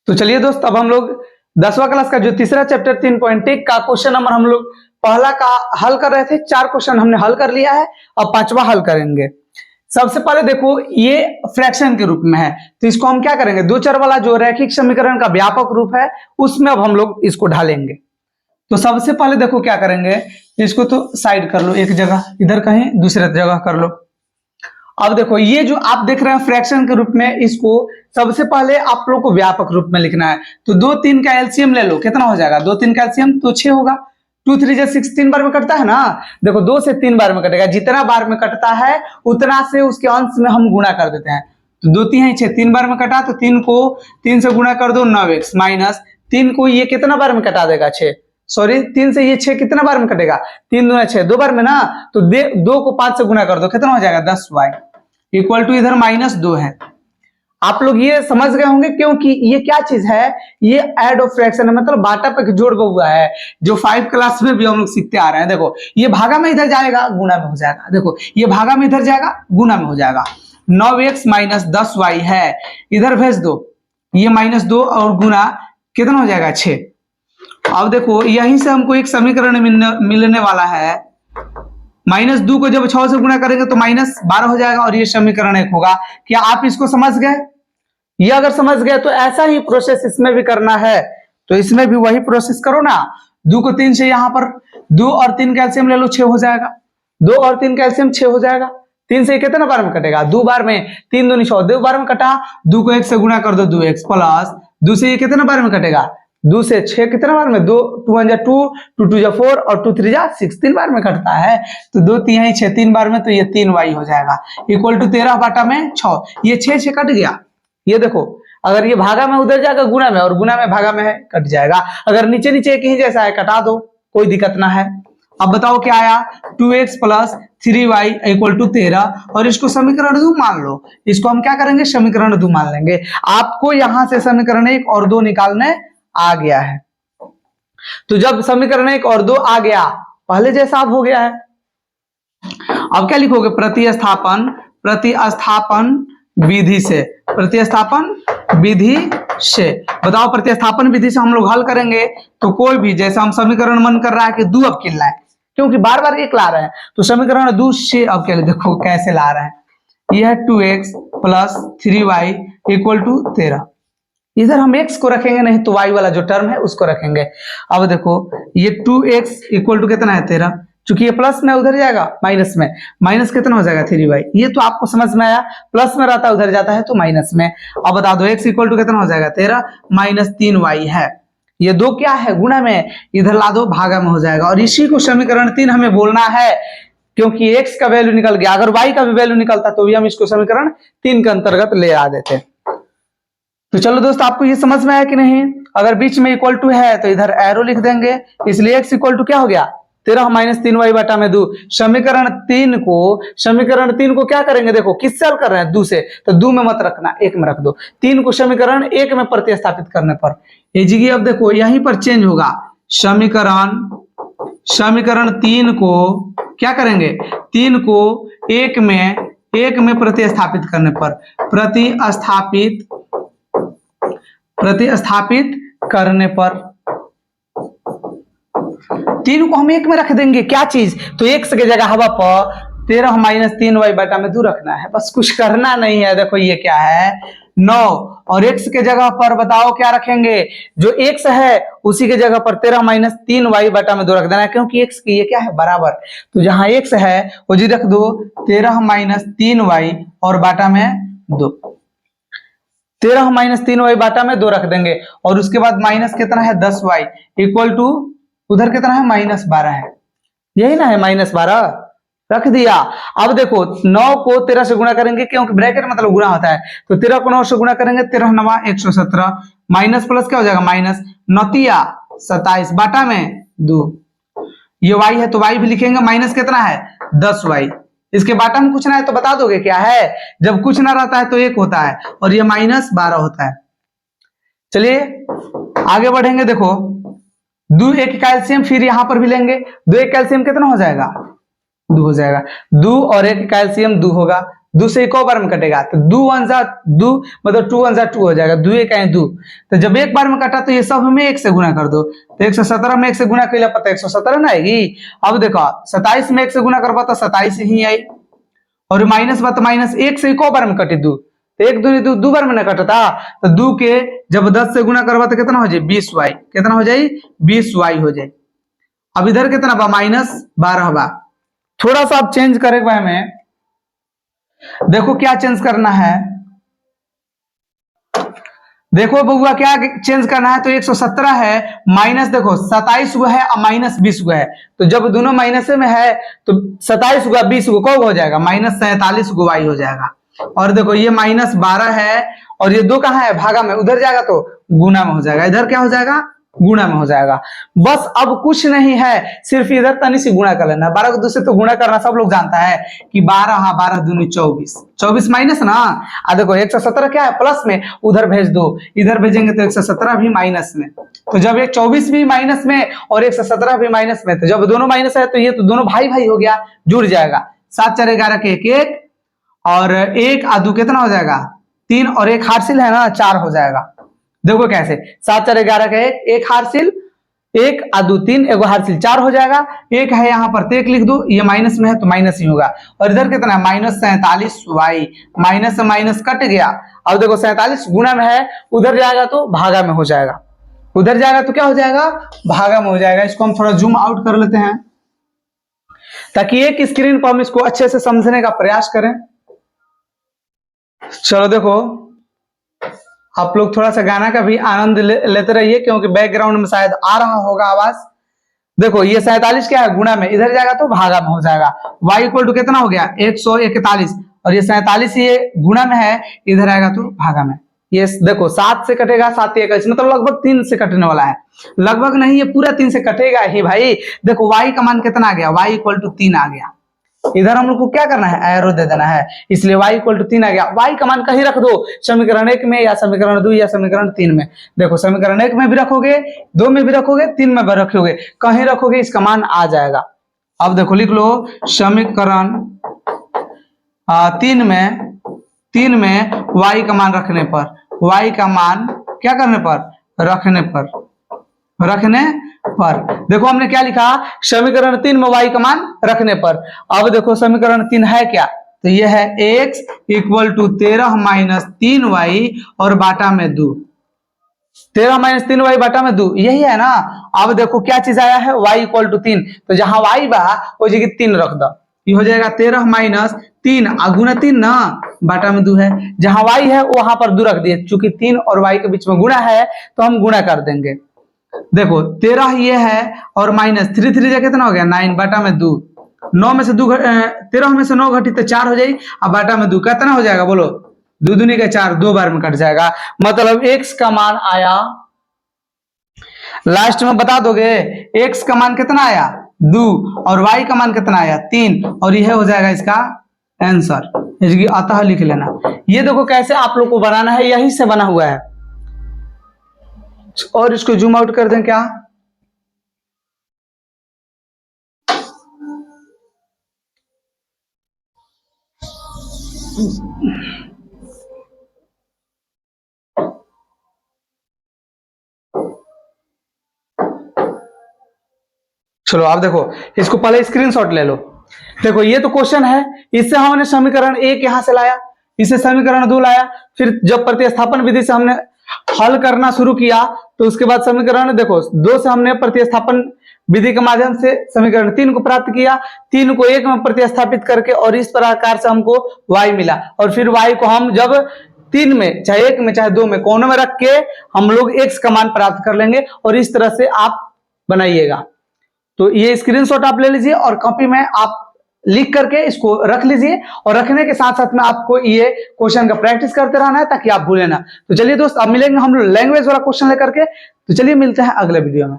तो चलिए दोस्त, अब हम लोग 10वां क्लास का जो तीसरा चैप्टर 3.1 का क्वेश्चन नंबर हम लोग पहला का हल कर रहे थे। 4 क्वेश्चन हमने हल कर लिया है, अब 5वां हल करेंगे। सबसे पहले देखो, ये फ्रैक्शन के रूप में है, तो इसको हम क्या करेंगे, दो चर वाला जो रैखिक समीकरण का व्यापक रूप है उसमें अब हम लोग इसको ढालेंगे। तो सबसे पहले देखो क्या करेंगे, इसको तो साइड कर लो एक जगह, इधर कहीं दूसरे जगह कर लो। अब देखो, ये जो आप देख रहे हैं फ्रैक्शन के रूप में, इसको सबसे पहले आप लोग को व्यापक रूप में लिखना है। तो 2 3 का एलसीएम ले लो, कितना हो जाएगा, 2 3 का एलसीएम तो 6 होगा। 2 3 जा 6 3 बार में कटता है ना, देखो 2 से 3 बार में कटेगा, जितना बार में कटता है उतना से उसके अंश में हम गुणा कर देते हैं। तो 2 3 6, 3 बार में कटा, तो 3 को 3 से गुणा कर दो 9x माइनस 3 को ये कितना बार में कटा देगा, 6, सॉरी 3 से ये 6 कितना बार में कटेगा, 3 दूना 6, 2 बार में ना, तो 2 को 5 से गुणा कर दो, कितना हो जाएगा 10y इक्वल टू इधर -2 है। आप लोग ये समझ गए होंगे, क्योंकि ये क्या चीज है, ये ऐड ऑफ फ्रैक्शन है, मतलब बाटा पे जोड़ हुआ है, जो 5 क्लास में भी हम लोग सीखते आ रहे हैं। देखो ये भागा में इधर जाएगा, गुणा में हो जाएगा, देखो ये भागा में इधर जाएगा, गुणा में हो जाएगा। 9x माइनस 10y है, इधर भेज दो, ये -2 और गुणा कितना हो जाएगा 6। अब देखो यहीं से हमको एक समीकरण मिलने वाला है, -2 को जब 6 से गुणा करेंगे तो -12 हो जाएगा, और ये समीकरण 1 होगा। क्या आप इसको समझ गए? ये अगर समझ गए तो ऐसा ही प्रोसेस इसमें भी करना है, तो इसमें भी वही प्रोसेस करो ना। 2 को 3 से यहाँ पर 2 और 3 कैल्शियम ले लो, 6 हो जाएगा। 2 और 3 कैल्शियम 6 हो जाएगा। 3 से कितना बार में कटेगा, 2 बार में, 3 दूनी 6, 2 बार में कटा, 2 को 1 से गुणा कर दो 2x प्लस 2 से ये कितना बार में कटेगा, 2 से 6 कितना बार में, 2 2 1 जा 2, 2 2 जा 4 और 2 3 जा 6, 3 बार में कटता है। तो 2 3 6, 3 बार में, तो ये 3y हो जाएगा इक्वल टू 13 बाटा में 6। ये 6 6 कट गया, ये देखो अगर ये भागा में उधर जाएगा गुणा में, और गुणा में भागा में है, कट जाएगा। अगर नीचे नीचे एक ही जैसा है, कटा दो, कोई दिक्कत ना है। अब बताओ क्या आया, 2x plus 3y equal to 13, और इसको समीकरण 2 मान लो। इसको हम क्या करेंगे, समीकरण 2 मान लेंगे। आपको यहां से समीकरण 1 और 2 निकालने आ गया है। तो जब समीकरण 1 और 2 आ गया, पहले जैसा अब हो गया है। अब क्या लिखोगे, प्रतिस्थापन विधि से, प्रतिस्थापन विधि से। बताओ प्रतिस्थापन विधि से हम लोग हल करेंगे, तो कोई भी, जैसे हम समीकरण मन कर रहा है कि 2 अब किन लाए, क्योंकि बार बार 1 ला रहे हैं, तो समीकरण 2 से अब क्या, देखो कैसे ला रहे हैं। यह 2x plus 3y equal to 13, इधर हम x को रखेंगे नहीं, तो y वाला जो टर्म है उसको रखेंगे। अब देखो ये 2x इक्वल टू कितना है 13, चूंकि ये प्लस में उधर जाएगा माइनस में, माइनस कितना हो जाएगा 3y, ये तो आपको समझ में आया, प्लस में रहता है उधर जाता है तो माइनस में। अब बता दो x इक्वल टू कितना हो जाएगा 13 माइनस 3y है, ये 2 क्या है, गुणा में, इधर ला दो, भागा में हो जाएगा। और इसी को समीकरण 3 हमें बोलना है, क्योंकि x का वैल्यू निकल गया, अगर y का भी वैल्यू निकलता तो भी हम इसको समीकरण 3 के अंतर्गत ले आ देते। तो चलो दोस्त, आपको ये समझ में आया कि नहीं। अगर बीच में इक्वल टू है तो इधर एरो लिख देंगे, इसलिए x इक्वल टू क्या हो गया 13 माइनस 3y बटा में 2। समीकरण 3 को क्या करेंगे, देखो किससे हल कर रहे हैं, 2 से, तो 2 में मत रखना, 1 में रख दो। 3 को समीकरण 1 में प्रतिस्थापित करने पर जी, अब देखो यहीं पर चेंज होगा, समीकरण 3 को क्या करेंगे, 3 को 1 में प्रतिस्थापित करने पर, प्रतिस्थापित करने पर 3 को हम 1 में रख देंगे, क्या चीज, तो x की जगह हवा पर 13 माइनस 3y बटा में 2 रखना है, बस कुछ करना नहीं है। देखो ये क्या है 9, और x के जगह पर बताओ क्या रखेंगे, जो x है उसी के जगह पर 13 माइनस 3y बटा में 2 रख देना है, क्योंकि x की ये क्या है बराबर, तो जहां x है वो जी रख दो 13 माइनस 3y और बाटा में 2, 13 माइनस 3y बाटा में 2 रख देंगे, और उसके बाद माइनस कितना है 10y इक्वल टू उधर कितना है -12 है, यही ना है -12, रख दिया। अब देखो 9 को 13 से गुणा करेंगे, क्योंकि ब्रैकेट मतलब गुणा होता है, तो 13 को 9 से गुणा करेंगे, 13 9 117 माइनस प्लस क्या हो जाएगा माइनस 9 27 बाटा में 2, ये y है तो y भी लिखेंगे, माइनस कितना है 10y, इसके बाटा में कुछ ना है तो बता दोगे क्या है, जब कुछ ना रहता है तो 1 होता है, और ये -12 होता है। चलिए आगे बढ़ेंगे, देखो 2 1 कैल्शियम फिर यहां पर भी लेंगे, 2 1 कैल्शियम कितना हो जाएगा 2 हो जाएगा, 2 और 1 कैल्शियम 2 होगा, 2 से एक और बार में कटेगा, तो 2 1 जा 2 मतलब 2 1 जा 2 हो जाएगा, 2 1 आए 2। तो जब एक बार में कटा तो ये सब हमें 1 से गुना कर दो, तो 117 में 1 से गुना कैला पता 117 ना आएगी। अब देखो 27 में 1 से गुना करबा तो 27 ही आई, और माइनस बात माइनस 1 से एक और बार में कटे 2, तो 1 2 2 2 बार में ना कटता, तो 2 के जब 10 से गुना करबा तो कितना हो जाए 20y, कितना हो जाए 20y हो जाए। अब इधर कितना बा -12 बा। थोड़ा सा अब चेंज करेगा हमें, देखो क्या चेंज करना है, देखो बउआ क्या चेंज करना है, तो 117 है माइनस देखो 27 गो है और माइनस 20 गो है, तो जब दोनों माइनस में है तो 27 गो 20 गो कब हो जाएगा -47 गो y हो जाएगा। और देखो ये -12 है और ये 2 कहाँ है भागा में, उधर जाएगा तो गुना में हो जाएगा, इधर क्या हो जाएगा गुणा में हो जाएगा। बस अब कुछ नहीं है, सिर्फ इधर तनी सी गुणा कर लेना। 12 को 2 से तो गुणा करना सब लोग जानता है कि 12 हाँ 12 दूनी 24, 24 माइनस ना, आ देखो 117 क्या है प्लस में, उधर भेज दो, इधर भेजेंगे तो 117 भी माइनस में। तो जब ये 24 भी माइनस में और 117 भी माइनस में, तो जब दोनों माइनस है तो ये तो दोनों भाई भाई हो गया, जुड़ जाएगा। 7 4 11 के 1 1 और 1 आदू कितना हो जाएगा 3 और 1 हार्सिल है ना 4 हो जाएगा। देखो कैसे 7 4 11 का 1 1 हार्सिल 1 आदू 3 एगो हार्सिल 4 हो जाएगा। 1 है यहाँ पर तो 1 लिख दो, ये माइनस में है तो माइनस ही होगा। और इधर कितना है -47y, माइनस से माइनस कट गया। अब देखो 47 गुणा में है, उधर जाएगा तो भागा में हो जाएगा, उधर जाएगा तो क्या हो जाएगा भागा में हो जाएगा। इसको हम थोड़ा जूम आउट कर लेते हैं ताकि एक स्क्रीन पर हम इसको अच्छे से समझने का प्रयास करें। चलो देखो आप लोग थोड़ा सा गाना का भी आनंद लेते रहिए क्योंकि बैकग्राउंड में शायद आ रहा होगा आवाज। देखो ये 47 क्या है गुणा में, इधर जाएगा तो भागा में हो जाएगा। y इक्वल टू कितना हो गया 141 और ये 47 ये गुणा में है, इधर आएगा तो भागा में। ये देखो 7 से कटेगा 7 21 मतलब लगभग 3 से कटने वाला है, लगभग नहीं ये पूरा 3 से कटेगा ही भाई। देखो y का मान कितना आ गया, y इक्वल टू 3 आ गया। इधर हम लोग को क्या करना है एरो दे देना है, इसलिए y इक्वल टू 3 आ गया। y का मान कहीं रख दो, समीकरण 1 में या समीकरण 2 या समीकरण 3 में। देखो समीकरण 1 में भी रखोगे, 2 में भी रखोगे, 3 में भी रखोगे, कहीं रखोगे इसका मान आ जाएगा। अब देखो लिख लो समीकरण 3 में y का मान रखने पर, y का मान क्या करने पर रखने पर देखो हमने क्या लिखा समीकरण 3 में y का मान रखने पर। अब देखो समीकरण 3 है क्या, तो ये है x equal to 13 minus 3y और बाटा में 2, 13 माइनस 3y बाटा में 2 यही है ना। अब देखो क्या चीज आया है y इक्वल टू 3, तो जहां y बा वो जगह 3 रख दो, ये हो जाएगा 13 माइनस 3 गुना 3 ना बाटा में 2 है, जहां y है वहां पर 2 रख दिए, चूंकि 3 और y के बीच में गुणा है तो हम गुणा कर देंगे। देखो 13 ये है और माइनस 3 3 जा कितना हो गया 9 बाटा में 2, 9 में से 2 13 में से 9 घटी तो 4 हो जाएगी, अब बाटा में 2 कितना हो जाएगा बोलो 2 दूनी का 4, 2 बार में कट जाएगा। मतलब x का मान आया, लास्ट में बता दोगे x का मान कितना आया 2 और y का मान कितना आया 3 और यह हो जाएगा इसका आंसर, इसकी अतः लिख लेना। ये देखो कैसे आप लोग को बनाना है, यही से बना हुआ है। और इसको जूम आउट कर दें क्या, चलो आप देखो इसको पहले स्क्रीनशॉट ले लो। देखो ये तो क्वेश्चन है, इससे हमने समीकरण 1 यहां से लाया, इससे समीकरण 2 लाया, फिर जब प्रतिस्थापन विधि से हमने हल करना शुरू किया तो उसके बाद समीकरण देखो 2 से हमने प्रतिस्थापन विधि के माध्यम से समीकरण 3 को प्राप्त किया, 3 को 1 में प्रतिस्थापित करके और इस प्रकार से हमको y मिला। और फिर y को हम जब 3 में चाहे 1 में चाहे 2 में कोनों में रख के हम लोग x का मान प्राप्त कर लेंगे और इस तरह से आप बनाइएगा। तो ये स्क्रीनशॉट आप ले लीजिए और कॉपी में आप लिख करके इसको रख लीजिए, और रखने के साथ साथ में आपको ये क्वेश्चन का प्रैक्टिस करते रहना है ताकि आप भूले ना। तो चलिए दोस्त अब मिलेंगे हम लोग लैंग्वेज वाला क्वेश्चन लेकर के, तो चलिए मिलते हैं अगले वीडियो में।